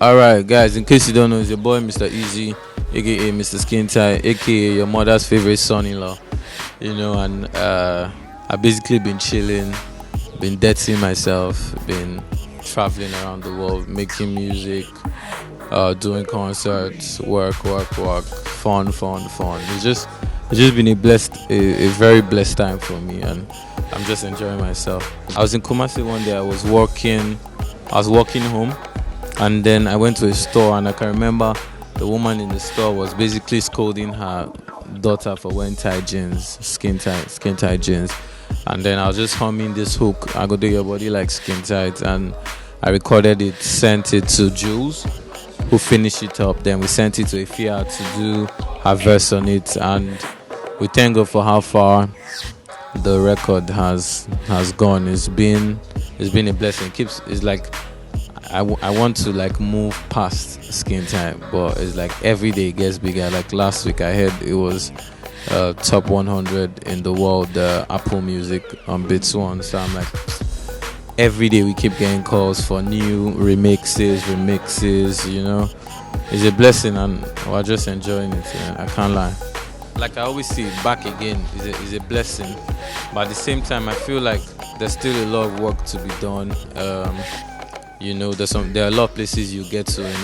Alright, guys, in case you don't know, it's your boy Mr Eazi, aka Mr Skin Tight, aka your mother's favorite son in law. And I basically been chilling, been dating myself, been traveling around the world, making music, doing concerts, work, fun. It's just been a very blessed time for me, and I'm just enjoying myself. I was in Kumasi one day. I was walking home, and then I went to a store, and I can remember the woman in the store was basically scolding her daughter for wearing tight jeans, skin tight jeans. And then I was just humming this hook, I go do your body like skin tight, and I recorded it, sent it to Jules, who finished it up. Then we sent it to Ifia to do her verse on it, and we thank God for how far the record has gone. It's been a blessing. It's like I want to like move past skin tight, but it's like every day it gets bigger. Like last week I heard it was top 100 in the world, Apple Music on Beats One. So I'm like, every day we keep getting calls for new remixes. It's a blessing, and we're just enjoying it. I can't lie. Like I always see, back again is a blessing, but at the same time I feel like there's still a lot of work to be done. There are a lot of places you get to in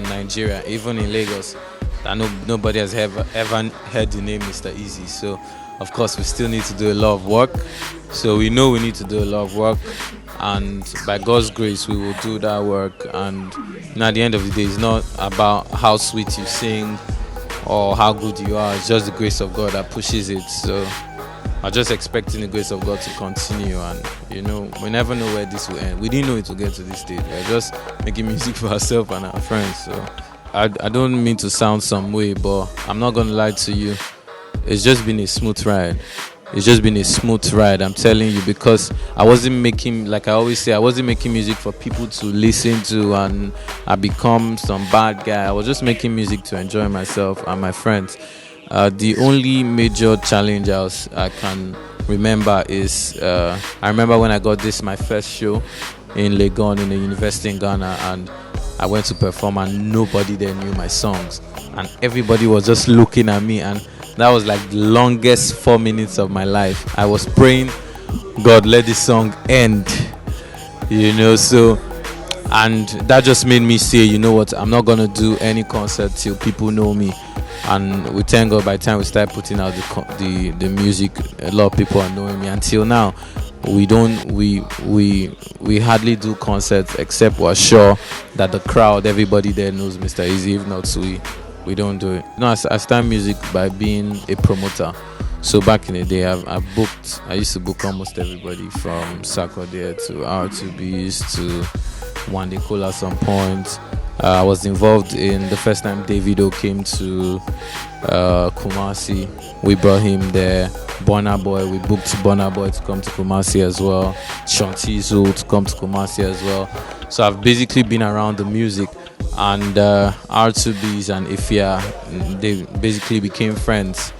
Nigeria, even in Lagos, that nobody has ever heard the name Mr Eazi. So of course we still need to do a lot of work. So we know we need to do a lot of work, and by God's grace we will do that work. And at the end of the day, it's not about how sweet you sing or how good you are. It's just the grace of God that pushes it. So I'm just expecting the grace of God to continue, and we never know where this will end. We didn't know it would get to this stage. We're just making music for ourselves and our friends. So I don't mean to sound some way, but I'm not gonna lie to you. It's just been a smooth ride. I'm telling you, because I wasn't making, like I always say, I wasn't making music for people to listen to and I become some bad guy. I was just making music to enjoy myself and my friends. The only major challenge I can remember is I remember when I got my first show in Legon in a university in Ghana, and I went to perform and nobody there knew my songs, and everybody was just looking at me, and that was like the longest 4 minutes of my life. I was praying, God, let this song end, so, and that just made me say, you know what, I'm not gonna do any concert till people know me. And we thank God, by the time we start putting out the music, a lot of people are knowing me. Until now, we hardly do concerts, except we're sure that the crowd, everybody there knows Mr Eazi. If not, we don't do it. I start music by being a promoter. So back in the day, I used to book almost everybody from Sarkodie to R2Bs to Wande Cola at some point. I was involved in the first time Davido came to Kumasi. We brought him there. Burna Boy, we booked Burna Boy to come to Kumasi as well. Shantizo to come to Kumasi as well. So I've basically been around the music, and R2Bs and Ifia, they basically became friends,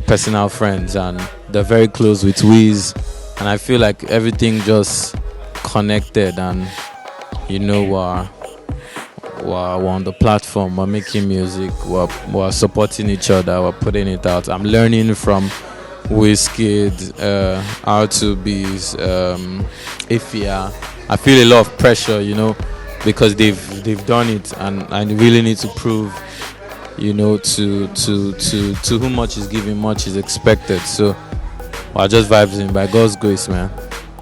personal friends, and they're very close with Wiz. And I feel like everything just connected, and we're on the platform, we're making music, we're supporting each other, we're putting it out. I'm learning from Wizkid, R2Bs, Ifia. I feel a lot of pressure, because they've done it, and I really need to prove, to whom much is given, much is expected. So we're just vibing by God's grace, man.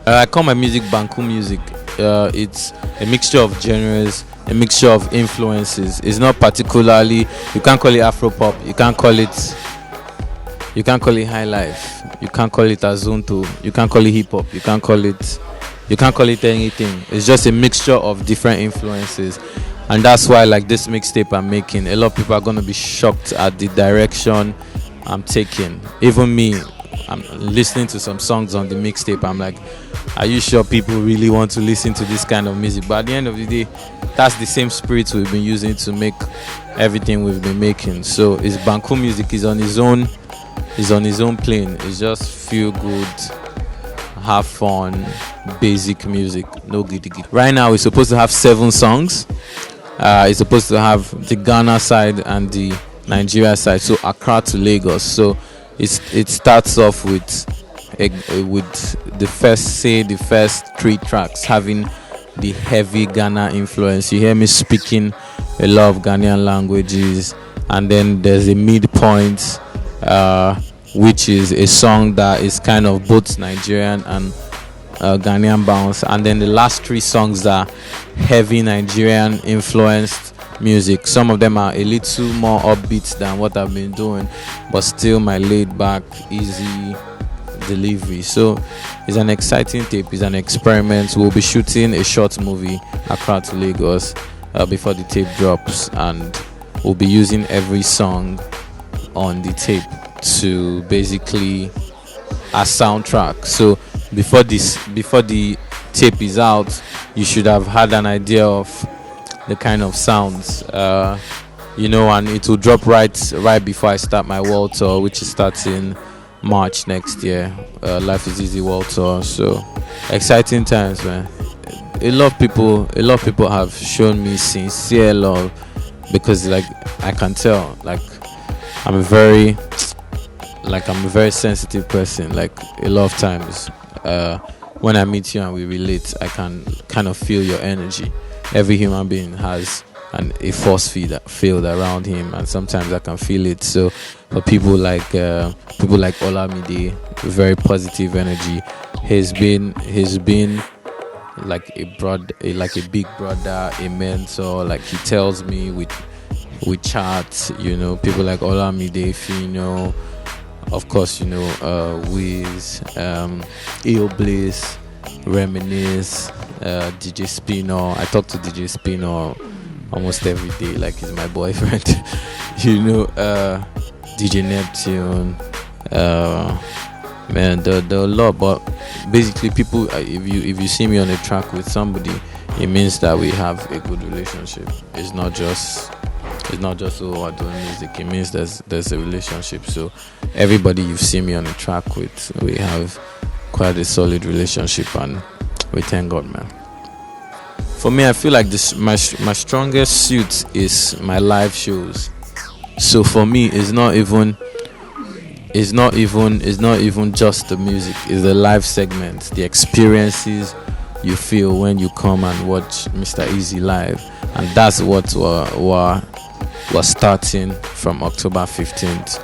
I call my music Banku music. It's a mixture of genres, a mixture of influences. It's not particularly, you can't call it Afropop, you can't call it high life, you can't call it azonto, you can't call it hip hop, you can't call it anything. It's just a mixture of different influences, and that's why, like, this mixtape I'm making, a lot of people are gonna be shocked at the direction I'm taking. Even me, I'm listening to some songs on the mixtape, I'm like, are you sure people really want to listen to this kind of music? But at the end of the day, that's the same spirit we've been using to make everything we've been making. So it's Banku music, is on his own plane. It's just feel good, have fun, basic music, no giddy giddy. Right now we're supposed to have 7 songs, It's supposed to have the Ghana side and the Nigeria side, so Accra to Lagos. So it starts off with the first 3 tracks having the heavy Ghana influence. You hear me speaking a lot of Ghanaian languages, and then there's a midpoint, which is a song that is kind of both Nigerian and Ghanaian bounce, and then the last 3 songs are heavy Nigerian influenced music. Some of them are a little more upbeat than what I've been doing, but still my laid back, easy delivery. So it's an exciting tape, it's an experiment. We'll be shooting a short movie, Accra to Lagos, before the tape drops, and we'll be using every song on the tape to basically a soundtrack. So before the tape is out, you should have had an idea of the kind of sounds, and it will drop right before I start my world tour, which is starting March next year. Life is Easy world tour. So exciting times, man. A lot of people have shown me sincere love, because like I can tell, like I'm a very sensitive person. Like a lot of times, when I meet you and we relate, I can kind of feel your energy. Every human being has a force field around him, and sometimes I can feel it. So for people like Olamide, very positive energy. He's been like a big brother, a mentor. Like he tells me we chat. People like Olamide, Fino, of course, Wiz, Ill Bliss, Reminisce, DJ Spino. I talk to DJ Spino almost every day, like he's my boyfriend. DJ Neptune, man, there are a lot. But basically, people, if you see me on a track with somebody, it means that we have a good relationship. It's not just we're doing music. It means there's a relationship. So everybody you've seen me on a track with, we have quite a solid relationship, and we thank God, man. For me, I feel like my strongest suit is my live shows. So for me, it's not even just the music. It's the live segments, the experiences you feel when you come and watch Mr Eazi live, and that's what we're starting from October 15th.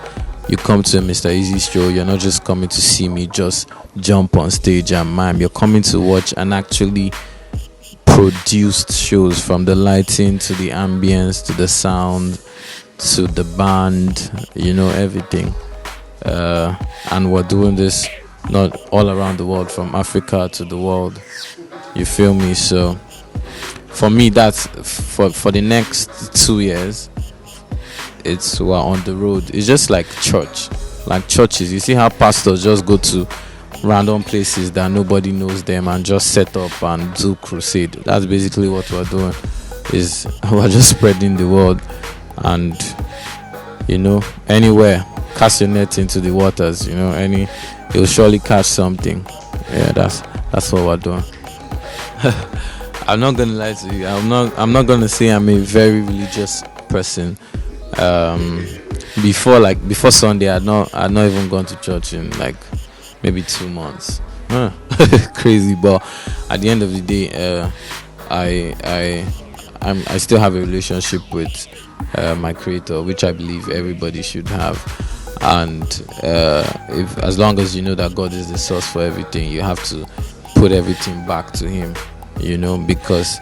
You come to a Mr Eazi show, you're not just coming to see me just jump on stage and mime. You're coming to watch an actually produced shows, from the lighting to the ambience to the sound to the band, everything. And we're doing this not all around the world, from Africa to the world. You feel me? So for me, that's for the next 2 years. We're on the road. It's just like church, like churches. You see how pastors just go to random places that nobody knows them and just set up and do crusade. That's basically what we're doing. We're just spreading the word, and anywhere, cast your net into the waters. You'll surely catch something. Yeah, that's what we're doing. I'm not gonna lie to you. I'm not gonna say I'm a very religious person. Before Sunday, I'd not even gone to church in like maybe 2 months. Crazy, but at the end of the day, I still have a relationship with my creator, which I believe everybody should have. And as long as you know that God is the source for everything, you have to put everything back to Him. Because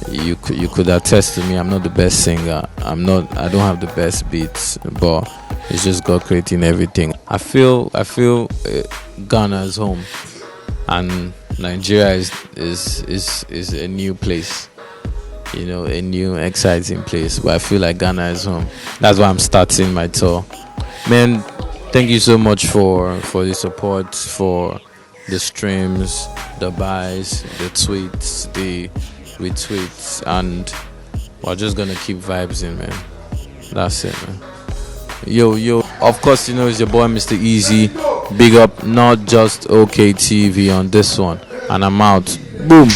you could attest to me, I'm not the best singer. I don't have the best beats, but it's just God creating everything. I feel Ghana is home, and Nigeria is a new place. A new exciting place. But I feel like Ghana is home. That's why I'm starting my tour. Man, thank you so much for the support, for the streams, the buys, the tweets, the retweets, and we're just gonna keep vibes in, man. That's it, man. Yo, of course, it's your boy Mr Eazi. Big up Notjustok TV on this one, and I'm out. Boom.